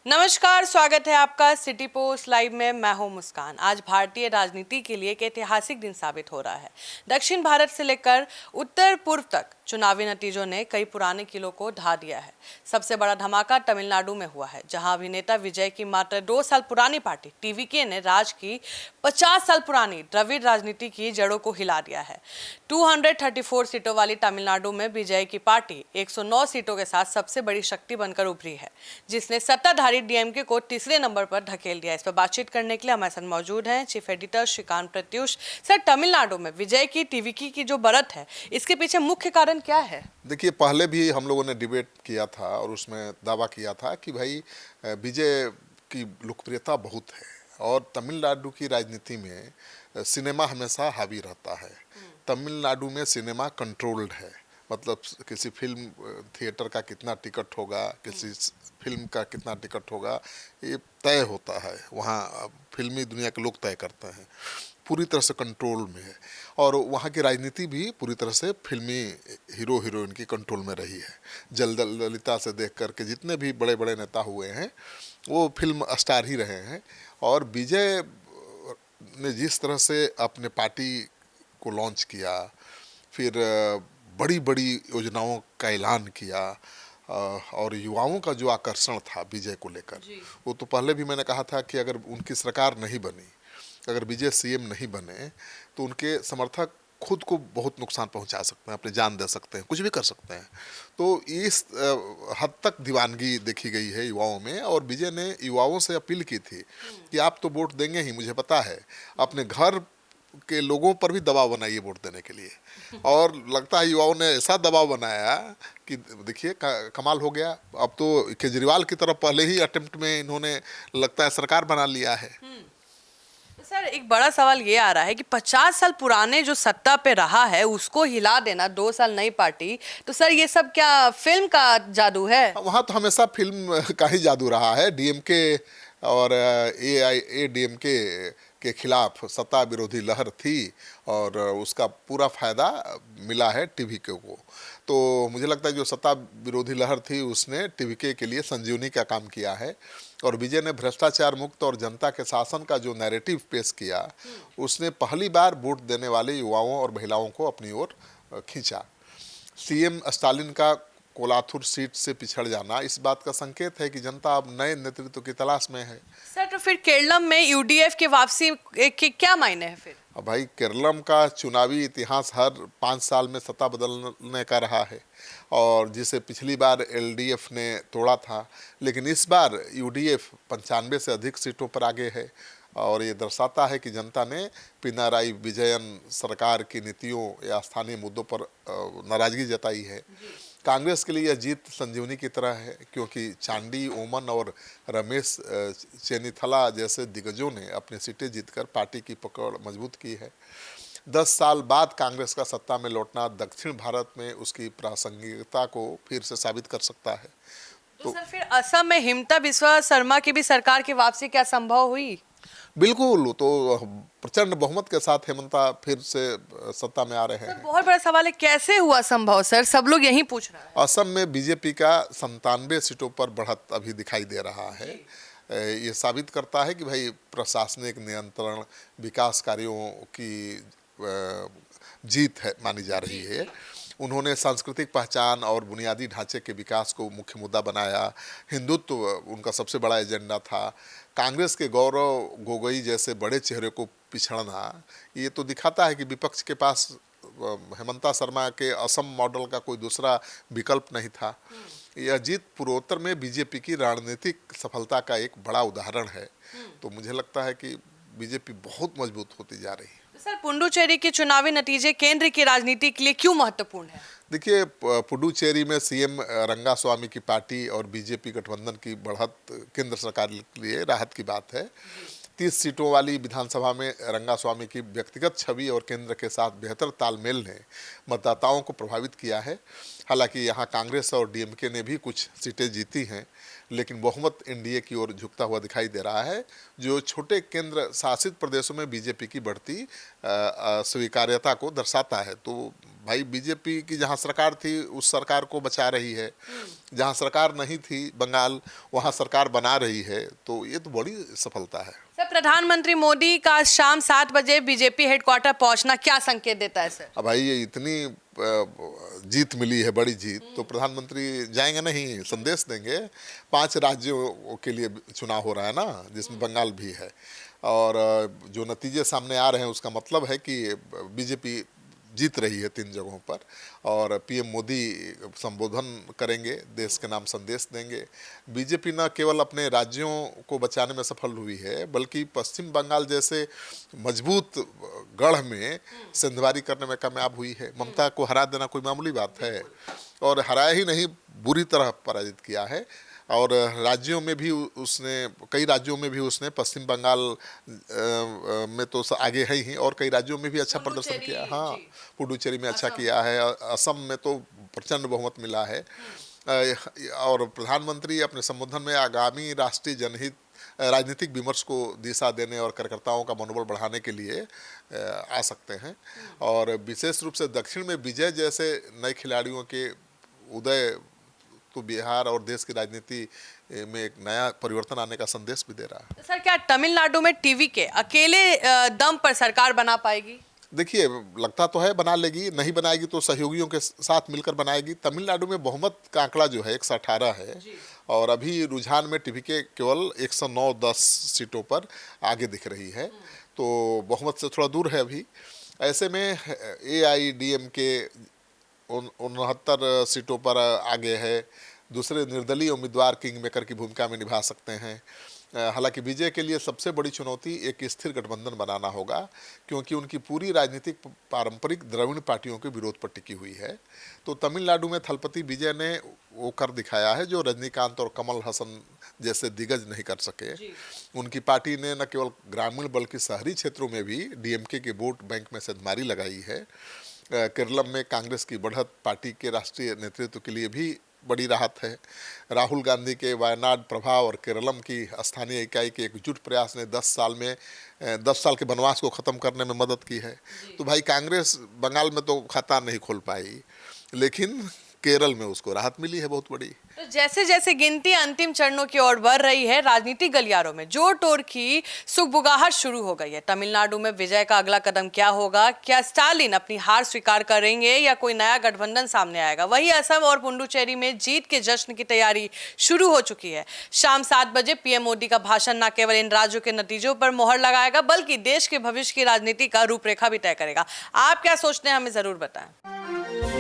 नमस्कार, स्वागत है आपका सिटी पोस्ट लाइव में। मैं हूं मुस्कान। आज भारतीय राजनीति के लिए एक ऐतिहासिक दिन साबित हो रहा है। दक्षिण भारत से लेकर उत्तर पूर्व तक चुनावी नतीजों ने कई पुराने किलों को ढा दिया है। सबसे बड़ा धमाका तमिलनाडु में हुआ है, जहां अभिनेता विजय की मात्र 2 साल पुरानी पार्टी टीवीके ने राज्य की 50 साल पुरानी द्रविड़ राजनीति की जड़ों को हिला दिया है। 234 सीटों वाली तमिलनाडु में विजय की पार्टी 109 सीटों के साथ सबसे बड़ी शक्ति बनकर उभरी है, जिसने सत्ताधारी डीएमके को तीसरे नंबर पर धकेल दिया। इस पर बातचीत करने के लिए हमारे साथ मौजूद हैं chief editor Shrikant Pratyush. Sir, Tamil Nadu में विजय की टीवीके की जो बढ़त है, इसके पीछे मुख्य कारण क्या है? देखिए, पहले भी हम लोगों ने डिबेट किया था और उसमें दावा किया था कि भाई विजय की लोकप्रियता बहुत है और तमिलनाडु की राजनीति में सिनेमा हमेशा हावी रहता है। तमिलनाडु में सिनेमा कंट्रोल्ड है, मतलब किसी फिल्म थिएटर का कितना टिकट होगा, किसी फिल्म का कितना टिकट होगा, ये तय होता है। वहाँ फिल्मी दुनिया के लोग तय करते हैं, पूरी तरह से कंट्रोल में है। और वहाँ की राजनीति भी पूरी तरह से फिल्मी हीरो हीरोइन की कंट्रोल में रही है। जयललिता से देख करके जितने भी बड़े बड़े नेता हुए हैं वो फिल्म स्टार ही रहे हैं। और विजय ने जिस तरह से अपने पार्टी को लॉन्च किया, फिर बड़ी बड़ी योजनाओं का ऐलान किया और युवाओं का जो आकर्षण था विजय को लेकर, वो तो पहले भी मैंने कहा था कि अगर उनकी सरकार नहीं बनी, अगर विजय सीएम नहीं बने तो उनके समर्थक खुद को बहुत नुकसान पहुंचा सकते हैं, अपनी जान दे सकते हैं, कुछ भी कर सकते हैं। तो इस हद तक दीवानगी देखी गई है युवाओं में। और विजय ने युवाओं से अपील की थी कि आप तो वोट देंगे ही, मुझे पता है, अपने घर के लोगों पर भी दबाव बनाइए वोट देने के लिए। और लगता है युवाओं ने ऐसा दबाव बनाया कि देखिए कमाल हो गया। अब तो केजरीवाल की तरफ पहले ही अटेम्प्ट में इन्होंने लगता है सरकार बना लिया है। सर, एक बड़ा सवाल ये आ रहा है कि 50 साल पुराने जो सत्ता पे रहा है उसको हिला देना, 2 साल नई पार्टी, तो सर ये सब क्या फिल्म का जादू है? वहाँ तो हमेशा फिल्म का ही जादू रहा है। डीएमके और एडीएमके के खिलाफ सत्ता विरोधी लहर थी और उसका पूरा फायदा मिला है टीवीके को। तो मुझे लगता है जो सत्ता विरोधी लहर थी उसने टीवीके के लिए संजीवनी का काम किया है। और विजय ने भ्रष्टाचार मुक्त और जनता के शासन का जो नैरेटिव पेश किया, उसने पहली बार वोट देने वाले युवाओं और महिलाओं को अपनी ओर खींचा। सीएम स्टालिन का कोलाथुर सीट से पिछड़ जाना इस बात का संकेत है कि जनता अब नए नेतृत्व की तलाश में है। सर, तो फिर केरलम में यूडीएफ की वापसी के क्या मायने हैं फिर? अब भाई, केरलम का चुनावी इतिहास हर 5 साल में सत्ता बदलने का रहा है और जिसे पिछली बार एलडीएफ ने तोड़ा था, लेकिन इस बार यूडीएफ 95 से अधिक सीटों पर आगे है। और ये दर्शाता है कि जनता ने पिनाराई विजयन सरकार की नीतियों या स्थानीय मुद्दों पर नाराजगी जताई है। कांग्रेस के लिए यह जीत संजीवनी की तरह है, क्योंकि चांडी ओमन और रमेश चेन्निथला जैसे दिग्गजों ने अपनी सीटें जीतकर पार्टी की पकड़ मजबूत की है। 10 साल बाद कांग्रेस का सत्ता में लौटना दक्षिण भारत में उसकी प्रासंगिकता को फिर से साबित कर सकता है। तो सर, फिर असम में हिमंता बिस्वा शर्मा की भी सरकार की वापसी क्या संभव हुई? बिल्कुल, तो प्रचंड बहुमत के साथ हेमंता फिर से सत्ता में आ रहे हैं। बहुत बड़ा सवाल है, कैसे हुआ संभव सर? सब लोग यही पूछ रहे हैं। असम में बीजेपी का 97 सीटों पर बढ़त अभी दिखाई दे रहा है। ये साबित करता है कि भाई प्रशासनिक नियंत्रण, विकास कार्यों की जीत है मानी जा रही है। उन्होंने सांस्कृतिक पहचान और बुनियादी ढांचे के विकास को मुख्य मुद्दा बनाया। हिंदुत्व उनका सबसे बड़ा एजेंडा था। कांग्रेस के गौरव गोगोई जैसे बड़े चेहरे को पिछड़ना, ये तो दिखाता है कि विपक्ष के पास हेमंता शर्मा के असम मॉडल का कोई दूसरा विकल्प नहीं था। यह जीत पूर्वोत्तर में बीजेपी की रणनीतिक सफलता का एक बड़ा उदाहरण है। तो मुझे लगता है कि बीजेपी बहुत मजबूत होती जा रही है। सर, पुडुचेरी के चुनावी नतीजे केंद्र की राजनीति के लिए क्यों महत्वपूर्ण है? देखिए, पुडुचेरी में सीएम रंगास्वामी की पार्टी और बीजेपी गठबंधन की बढ़त केंद्र सरकार के लिए राहत की बात है। 30 सीटों वाली विधानसभा में रंगास्वामी की व्यक्तिगत छवि और केंद्र के साथ बेहतर तालमेल ने मतदाताओं को प्रभावित किया है। हालांकि यहाँ कांग्रेस और डीएमके ने भी कुछ सीटें जीती हैं, लेकिन बहुमत एनडीए की ओर झुकता हुआ दिखाई दे रहा है, जो छोटे केंद्र शासित प्रदेशों में बीजेपी की बढ़ती स्वीकार्यता को दर्शाता है। तो भाई बीजेपी की जहाँ सरकार थी उस सरकार को बचा रही है, जहाँ सरकार नहीं थी बंगाल वहाँ सरकार बना रही है, तो ये तो बड़ी सफलता है। सर, प्रधानमंत्री मोदी का शाम 7 बजे बीजेपी हेडक्वार्टर पहुंचना क्या संकेत देता है सर? अब भाई ये इतनी जीत मिली है, बड़ी जीत, तो प्रधानमंत्री जाएंगे नहीं, संदेश देंगे। 5 राज्यों के लिए चुनाव हो रहा है ना, जिसमें बंगाल भी है, और जो नतीजे सामने आ रहे हैं उसका मतलब है कि बीजेपी जीत रही है 3 जगहों पर, और पीएम मोदी संबोधन करेंगे, देश के नाम संदेश देंगे। बीजेपी न केवल अपने राज्यों को बचाने में सफल हुई है, बल्कि पश्चिम बंगाल जैसे मजबूत गढ़ में सेंधमारी करने में कामयाब हुई है। ममता को हरा देना कोई मामूली बात है, और हराया ही नहीं, बुरी तरह पराजित किया है। और राज्यों में भी उसने, कई राज्यों में भी उसने, पश्चिम बंगाल में तो आगे है ही, और कई राज्यों में भी अच्छा प्रदर्शन किया। हाँ, पुडुचेरी में अच्छा किया है, असम में तो प्रचंड बहुमत मिला है। और प्रधानमंत्री अपने संबोधन में आगामी राष्ट्रीय जनहित राजनीतिक विमर्श को दिशा देने और कार्यकर्ताओं का मनोबल बढ़ाने के लिए आ सकते हैं, और विशेष रूप से दक्षिण में विजय जैसे नए खिलाड़ियों के उदय तो बिहार और देश की राजनीति में एक नया परिवर्तन आने का संदेश भी दे रहा है। तो सर, क्या तमिलनाडु में टीवी के अकेले दम पर सरकार बना पाएगी? देखिए, लगता तो है बना लेगी, नहीं बनाएगी तो सहयोगियों के साथ मिलकर बनाएगी। तमिलनाडु में बहुमत का आंकड़ा जो है 118 है, और अभी रुझान में टीवी के केवल 109-10 सीटों पर आगे दिख रही है, तो बहुमत से थोड़ा दूर है अभी। ऐसे में AIADMK 69 सीटों पर आगे है। दूसरे निर्दलीय उम्मीदवार किंग मेकर की भूमिका में निभा सकते हैं। हालांकि विजय के लिए सबसे बड़ी चुनौती एक स्थिर गठबंधन बनाना होगा, क्योंकि उनकी पूरी राजनीतिक पारंपरिक द्रविड़ पार्टियों के विरोध पर टिकी हुई है। तो तमिलनाडु में थलपति विजय ने वो कर दिखाया है जो रजनीकांत और कमल हसन जैसे दिग्गज नहीं कर सके। उनकी पार्टी ने न केवल ग्रामीण बल्कि शहरी क्षेत्रों में भी डीएमके के वोट बैंक में सेंधमारी लगाई है। केरलम में कांग्रेस की बढ़त पार्टी के राष्ट्रीय नेतृत्व के लिए भी बड़ी राहत है। राहुल गांधी के वायनाड प्रभाव और केरलम की स्थानीय इकाई के एकजुट प्रयास ने 10 साल के वनवास को ख़त्म करने में मदद की है। तो भाई कांग्रेस बंगाल में तो खाता नहीं खोल पाई, लेकिन केरल में उसको राहत मिली है बहुत बड़ी। तो जैसे जैसे गिनती अंतिम चरणों की ओर बढ़ रही है, राजनीतिक गलियारों में जोर टोर की सुगबुगाहट शुरू हो गई है। तमिलनाडु में विजय का अगला कदम क्या होगा? क्या स्टालिन अपनी हार स्वीकार करेंगे या कोई नया गठबंधन सामने आएगा? वही असम और पुडुचेरी में जीत के जश्न की तैयारी शुरू हो चुकी है। शाम 7 बजे पीएम मोदी का भाषण न केवल इन राज्यों के नतीजों पर मोहर लगाएगा, बल्कि देश के भविष्य की राजनीति का रूपरेखा भी तय करेगा। आप क्या सोचते हैं, हमें जरूर बताएं।